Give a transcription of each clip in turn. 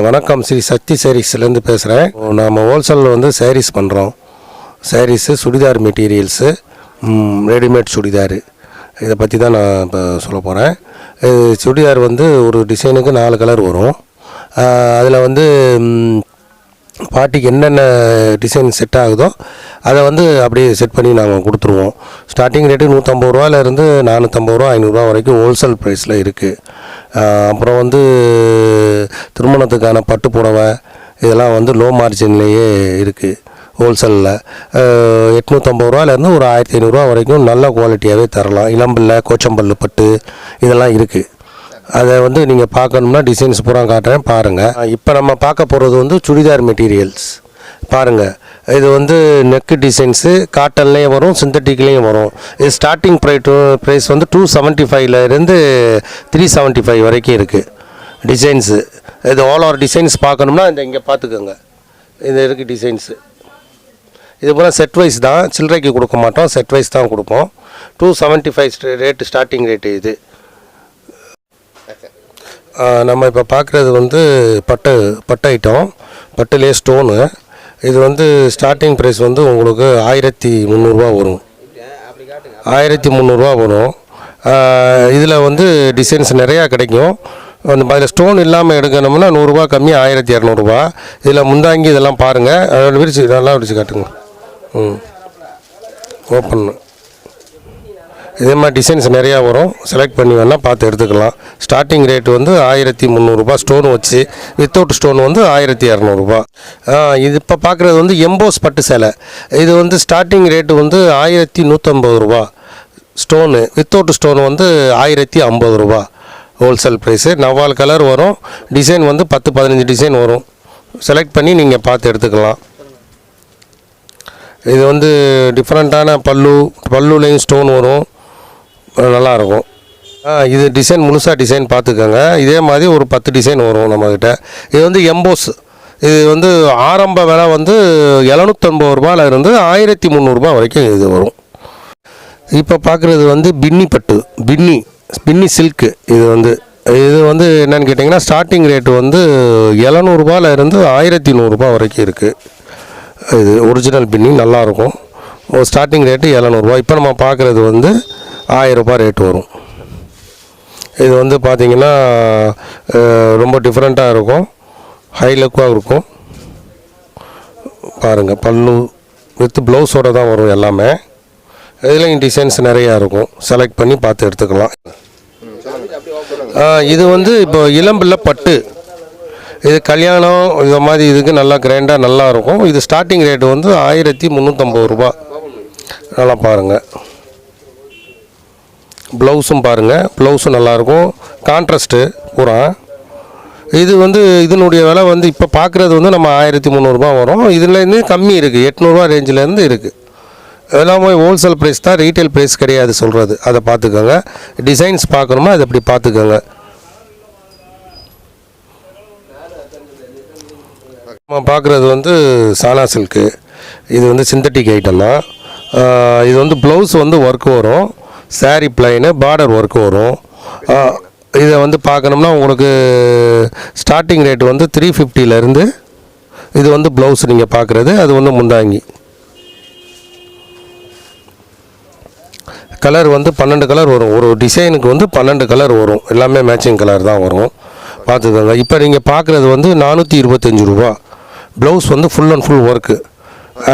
வணக்கம், ஸ்ரீ சக்தி சாரீஸ்லேருந்து பேசுகிறேன். நாம் ஹோல்சேலில் வந்து சாரீஸ் பண்ணுறோம். சாரீஸு, சுடிதார் மெட்டீரியல்ஸு, ரெடிமேட் சுடிதாரு, இதை பற்றி தான் நான் இப்போ சொல்ல போகிறேன். சுடிதார் வந்து ஒரு டிசைனுக்கு 4 கலர் வரும். அதில் வந்து பார்ட்டிக்கு என்னென்ன டிசைன் செட் ஆகுதோ அதை வந்து அப்படியே செட் பண்ணி நாங்கள் கொடுத்துருவோம். ஸ்டார்டிங் ரேட்டு 150 ரூபாயிலேருந்து 450 ரூபா 500 ரூபா வரைக்கும் ஹோல்சேல் ப்ரைஸில் இருக்குது. அப்புறம் வந்து திருமணத்துக்கான பட்டு புடவை இதெல்லாம் வந்து லோ மார்ஜின்லேயே இருக்குது. ஹோல்சேலில் 850 ரூபாயிலேருந்து ஒரு 1500 ரூபா வரைக்கும் நல்ல குவாலிட்டியாகவே தரலாம். இளம்பிள்ளை, கோச்சம்பல்லு பட்டு இதெல்லாம் இருக்குது. அதை வந்து நீங்கள் பார்க்கணும்னா டிசைன்ஸ் பூரா காட்டுறேன், பாருங்கள். இப்போ நம்ம பார்க்க போகிறது வந்து சுடிதார் மெட்டீரியல்ஸ். பாருங்கள், இது வந்து நெக்கு டிசைன்ஸு காட்டன்லேயும் வரும், சிந்தட்டிக்லேயும் வரும். இது ஸ்டார்டிங் ப்ரைஸ் வந்து 275லேருந்து 375 வரைக்கும் இருக்குது டிசைன்ஸு. இது ஆல் ஓவர் டிசைன்ஸ் பார்க்கணும்னா இங்கே பார்த்துக்கோங்க, இது இருக்குது டிசைன்ஸு. இது பூரா செட் வைஸ் தான், சில்லறைக்கு கொடுக்க மாட்டோம், செட் வைஸ் தான் கொடுப்போம். 275 ரேட்டு ஸ்டார்டிங் ரேட்டு. இது நம்ம இப்போ பார்க்குறது வந்து பட்டு ஐட்டம், பட்டுலேயே ஸ்டோனு. இது வந்து ஸ்டார்டிங் ப்ரைஸ் வந்து உங்களுக்கு 1300 வரும். 1300 வரும். இதில் வந்து டிசைன்ஸ் நிறையா கிடைக்கும். அந்த அதில் ஸ்டோன் இல்லாமல் எடுக்கணும்னா 100 ரூபா கம்மி, 1200. இதில் முந்தாங்கி இதெல்லாம் பாருங்கள், அதோட விரிச்சு நல்லா விரிச்சு காட்டுங்க. ஓப்பன் இதே மாதிரி டிசைன்ஸ் நிறையா வரும். செலக்ட் பண்ணி வேணால் பார்த்து எடுத்துக்கலாம். ஸ்டார்டிங் ரேட்டு வந்து 1300 ஸ்டோன் வச்சு, வித்தவுட் ஸ்டோன் வந்து 1200. இது இப்போ பார்க்குறது வந்து எம்போஸ் பட்டு சேலை. இது வந்து ஸ்டார்டிங் ரேட்டு வந்து 1150 ஸ்டோனு, வித்தவுட் ஸ்டோன் வந்து 1050 ஹோல்சேல் ப்ரைஸு. 4 கலர் வரும். டிசைன் வந்து 10-15 டிசைன் வரும். செலக்ட் பண்ணி நீங்கள் பார்த்து எடுத்துக்கலாம். இது வந்து டிஃப்ரெண்ட்டான பல்லுலேயும் ஸ்டோன் வரும், நல்லாயிருக்கும். இது டிசைன் முழுசாக டிசைன் பார்த்துக்கோங்க. இதே மாதிரி ஒரு 10 டிசைன் வரும் நம்மக்கிட்ட. இது வந்து எம்போஸ். இது வந்து ஆரம்ப விலை வந்து 750 ரூபாயிலிருந்து 1300 வரைக்கும் இது வரும். இப்போ பார்க்குறது வந்து பின்னி பட்டு, பின்னி சில்க்கு. இது வந்து என்னென்னு கேட்டிங்கன்னா ஸ்டார்டிங் ரேட்டு வந்து 700 ரூபாயிலிருந்து 1100 வரைக்கும் இருக்குது. இது ஒரிஜினல் பின்னி, நல்லாயிருக்கும். Starting rate 700. இப்போ நம்ம பார்க்குறது வந்து 1000 ரேட்டு வரும். இது வந்து பார்த்திங்கன்னா ரொம்ப டிஃப்ரெண்ட்டாக இருக்கும், ஹை லுக்காக இருக்கும். பாருங்கள், பல்லு வித் ப்ளவுஸோடு தான் வரும் எல்லாமே. இதுலேயும் டிசைன்ஸ் நிறையா இருக்கும். செலக்ட் பண்ணி பார்த்து எடுத்துக்கலாம். இது வந்து இப்போ இளம்பிள்ளை பட்டு. இது கல்யாணம் இந்த மாதிரி இதுக்கு நல்லா கிராண்டாக நல்லாயிருக்கும். இது ஸ்டார்டிங் ரேட்டு வந்து 1350. நல்லா பாருங்கள், ப்ளவுஸும் பாருங்கள், ப்ளவுஸும் நல்லாயிருக்கும், கான்ட்ராஸ்ட்டு பூரா. இது வந்து இதனுடைய விலை வந்து இப்போ பார்க்குறது வந்து நம்ம 1300 வரும். இதுலேருந்து கம்மி இருக்குது, 800 ரேஞ்சிலேருந்து இருக்குது. எல்லாமே ஹோல்சேல் ப்ரைஸ் தான், ரீட்டைல் ப்ரைஸ் கிடையாது சொல்கிறது. அதை பார்த்துக்கோங்க. டிசைன்ஸ் பார்க்கணுமா அது அப்படி பார்த்துக்கோங்க. நம்ம பார்க்குறது வந்து சானா சில்க்கு. இது வந்து சிந்தட்டிக் ஐட்டம் தான். இது வந்து ப்ளவுஸ் வந்து ஒர்க் வரும், சாரீ பிளைனு, பார்டர் ஒர்க் வரும். இதை வந்து பார்க்கணும்னா உங்களுக்கு ஸ்டார்டிங் ரேட் வந்து 350லேருந்து. இது வந்து ப்ளவுஸ் நீங்கள் பார்க்குறது, அது வந்து முந்தாங்கி. கலர் வந்து 12 கலர் வரும். ஒரு டிசைனுக்கு வந்து 12 கலர் வரும். எல்லாமே மேட்சிங் கலர் தான் வரும், பார்த்துக்கோங்க. இப்போ நீங்கள் பார்க்குறது வந்து 425. ப்ளவுஸ் வந்து full and full work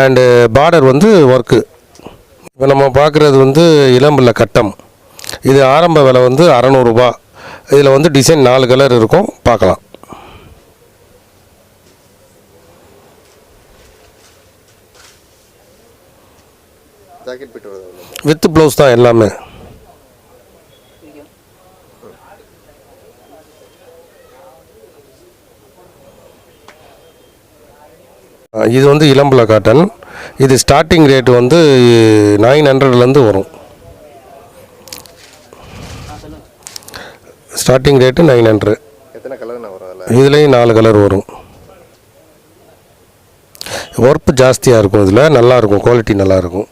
and border வந்து ஒர்க்கு. இப்போ நம்ம பார்க்குறது வந்து இளம்பிள்ளை கட்டம். இது ஆரம்ப விலை வந்து 600. இதில் வந்து டிசைன் 4 கலர் இருக்கும், பார்க்கலாம். வித் ப்ளவுஸ் தான் எல்லாமே. இது வந்து இளம்பிள்ளை காட்டன். இது ஸ்டார்டிங் ரேட்டு வந்து 900லேருந்து வரும். Starting rate 900. இதுலேயும் 4 கலர் வரும். ஒர்க் ஜாஸ்தியாக இருக்கும், இதில் நல்லாயிருக்கும், குவாலிட்டி நல்லாயிருக்கும்.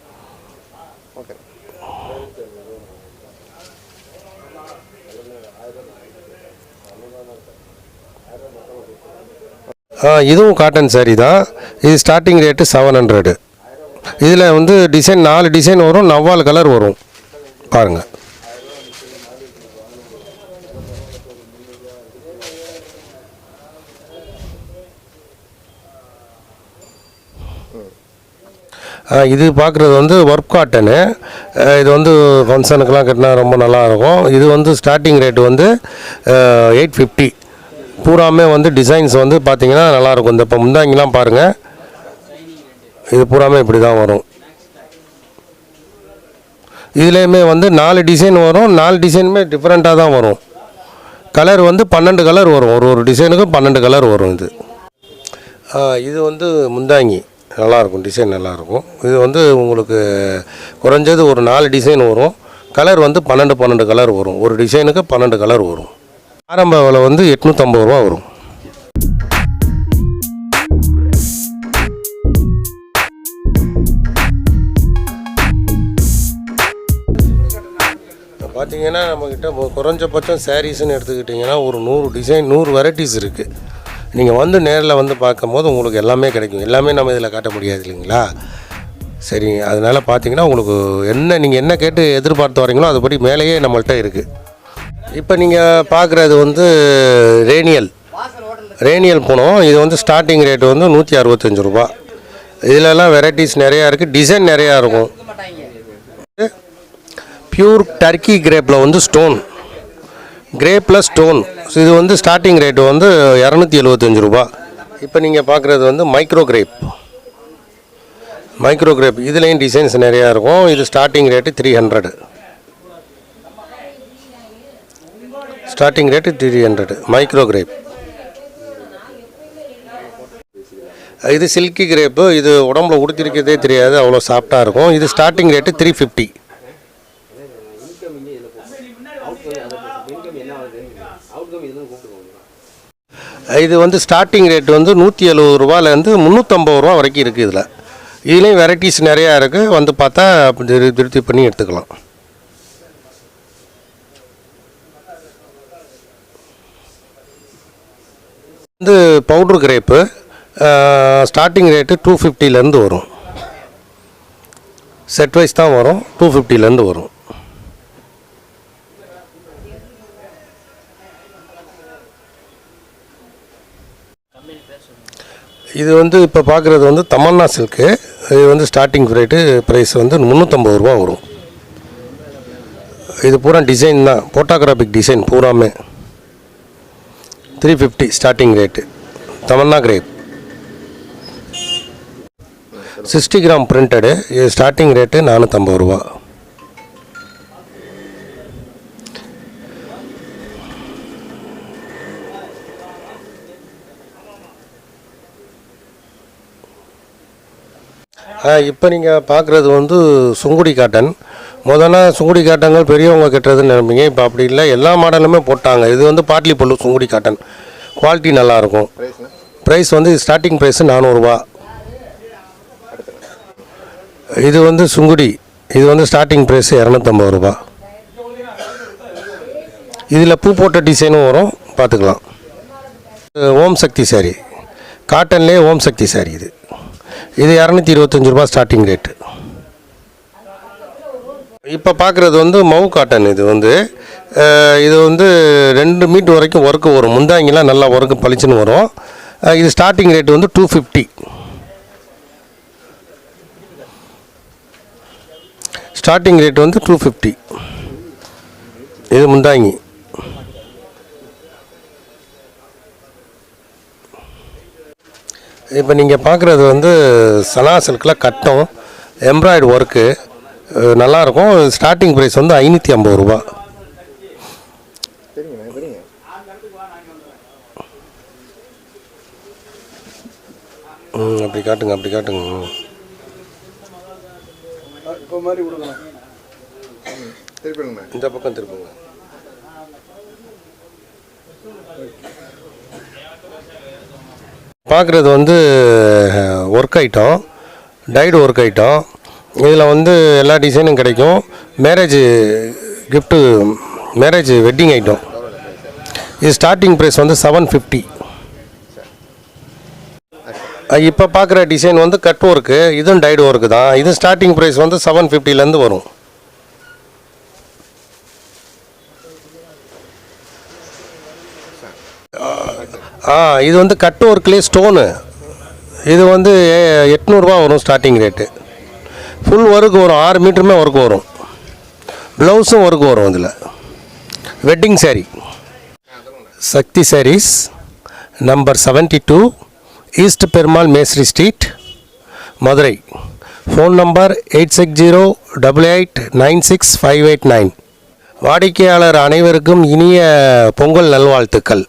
இதுவும் காட்டன் சாரீ தான். இது ஸ்டார்டிங் ரேட்டு 700. இதில் வந்து டிசைன் 4 டிசைன் வரும், 4 கலர் வரும் பாருங்கள். இது பார்க்குறது வந்து ஒர்க் காட்டனு. இது வந்து ஃபங்க்ஷனுக்கெலாம் கட்டினா ரொம்ப நல்லாயிருக்கும். இது வந்து ஸ்டார்டிங் ரேட்டு வந்து 850. பூராமே வந்து டிசைன்ஸ் வந்து பார்த்திங்கன்னா நல்லாயிருக்கும். இந்த இப்போ முந்தாங்கிலாம் பாருங்கள், இது பூராமே இப்படி தான் வரும். இதுலேயுமே வந்து 4 டிசைன் வரும், 4 டிசைனுமே டிஃப்ரெண்ட்டாக தான் வரும். கலர் வந்து 12 கலர் வரும், ஒரு டிசைனுக்கு 12 கலர் வரும். இது வந்து முந்தாங்கி நல்லாயிருக்கும், டிசைன் நல்லாயிருக்கும். இது வந்து உங்களுக்கு குறைஞ்சது ஒரு 4 டிசைன் வரும். கலர் வந்து 12 கலர் வரும், ஒரு டிசைனுக்கு 12 கலர் வரும். ஆரம்ப விலை வந்து 850 ரூபா வரும். பார்த்தீங்கன்னா நம்மக்கிட்ட குறைஞ்சபட்சம் சாரீஸ்ன்னு எடுத்துக்கிட்டிங்கன்னா ஒரு 100 டிசைன் 100 வெரைட்டிஸ் இருக்குது. நீங்கள் வந்து நேரில் வந்து பார்க்கும்போது உங்களுக்கு எல்லாமே கிடைக்கும். எல்லாமே நம்ம இதில் காட்ட முடியாது இல்லைங்களா? சரி, அதனால் பார்த்தீங்கன்னா உங்களுக்கு நீங்கள் என்ன கேட்டு எதிர்பார்த்து வரீங்களோ அதுபடி மேலேயே நம்மள்கிட்ட இருக்குது. இப்போ நீங்கள் பார்க்குறது வந்து ரேனியல் பூனம். இது வந்து ஸ்டார்டிங் ரேட்டு வந்து 165 ரூபா. இதிலெல்லாம் வெரைட்டிஸ் நிறையா இருக்குது, டிசைன் நிறையா இருக்கும். பியூர் டர்க்கி கிரேப்பில் வந்து ஸ்டோன், கிரேப்பில் ஸ்டோன். இது வந்து ஸ்டார்டிங் ரேட்டு வந்து 275 ரூபா. இப்போ நீங்கள் பார்க்குறது வந்து மைக்ரோ கிரேப். இதுலேயும் டிசைன்ஸ் நிறையா இருக்கும். இது ஸ்டார்டிங் ரேட்டு 300. Micro crepe. இது சில்கி கிரேப்பு. இது உடம்புல உடுத்திருக்கிறதே தெரியாது, அவ்வளோ சாஃப்டாக இருக்கும். இது ஸ்டார்டிங் ரேட்டு 350. இது வந்து ஸ்டார்டிங் ரேட்டு வந்து 170 ரூபாலேருந்து 350 ரூபா வரைக்கும் இருக்குது. இதுலேயும் வெரைட்டிஸ் நிறையா இருக்குது, வந்து பார்த்தா திருப்தி பண்ணி எடுத்துக்கலாம். வந்து பவுட்ரு கிரேப்பு ஸ்டார்டிங் ரேட்டு 250லேருந்து வரும். செட் வைஸ் தான் வரும், 250லேருந்து வரும். இது வந்து இப்போ பார்க்குறது வந்து தமன்னா சில்க்கு. இது வந்து ஸ்டார்டிங் ப்ரைஸ் வந்து 350 ரூபா வரும். இது பூரா டிசைன் தான், போட்டோகிராஃபிக் டிசைன் பூராமே. 350 starting rate. Tamannaah crepe 60 gram printed. இது ஸ்டார்டிங் ரேட்டு 450 ரூபா. இப்போ நீங்கள் பார்க்குறது வந்து சுங்குடி காட்டன். முதல்ல சுங்குடி காட்டன்கள் பெரியவங்க கட்டுறதுன்னு நினைப்பீங்க, இப்போ அப்படி இல்லை, எல்லா மாடலுமே போட்டாங்க. இது வந்து பாட்லி பல்லு சுங்குடி காட்டன், குவாலிட்டி நல்லாயிருக்கும். ப்ரைஸ் வந்து ஸ்டார்டிங் ப்ரைஸு 400 ரூபா. இது வந்து சுங்குடி, இது வந்து ஸ்டார்டிங் ப்ரைஸு 250 ரூபா. இதில் பூ போட்ட டிசைனும் வரும், பார்த்துக்கலாம். ஓம் சக்தி சாரீ, காட்டன்லேயே ஓம் சக்தி சாரீ. இது 225 ரூபா ஸ்டார்டிங் ரேட்டு. இப்போ பார்க்குறது வந்து மவு காட்டன். இது வந்து 2 மீட்டர் வரைக்கும் ஒர்க்கு வரும். முந்தாங்கிலாம் நல்லா ஒர்க்கு பளிச்சுன்னு வரும். இது ஸ்டார்டிங் ரேட்டு வந்து 250. ஸ்டார்டிங் ரேட்டு வந்து 250. இது முந்தாங்கி. இப்போ நீங்கள் பார்க்குறது வந்து சனா சில்கில் கட்டம் எம்ப்ராய்டு ஒர்க்கு நல்லாயிருக்கும். ஸ்டார்டிங் ப்ரைஸ் வந்து 550 ரூபா. அப்படி காட்டுங்க. இந்த பக்கம் திருப்புங்க. பார்க்குறது வந்து work item, tied work item. இதில் வந்து எல்லா டிசைனும் கிடைக்கும். Marriage wedding item. இது ஸ்டார்டிங் ப்ரைஸ் வந்து 750. இப்போ பார்க்குற டிசைன் வந்து கட் ஒர்க்கு, இதுவும் டைடு ஒர்க்கு தான். இது ஸ்டார்டிங் ப்ரைஸ் வந்து 750லேருந்து வரும். இது வந்து கட் ஒர்க்லேயே ஸ்டோனு. இது வந்து 800 வரும் ஸ்டார்டிங் ரேட்டு. ஃபுல் ஒர்க்கு வரும், 6 மீட்டருமே ஒர்க்கு வரும். ப்ளவுஸும் ஒர்க்கு வரும். இதில் wedding sari Sakthi Sarees number 72 east Perumal Maistry street, Madurai. Phone number 8608896589. வாடிக்கையாளர் அனைவருக்கும் இனிய பொங்கல் நல்வாழ்த்துக்கள்.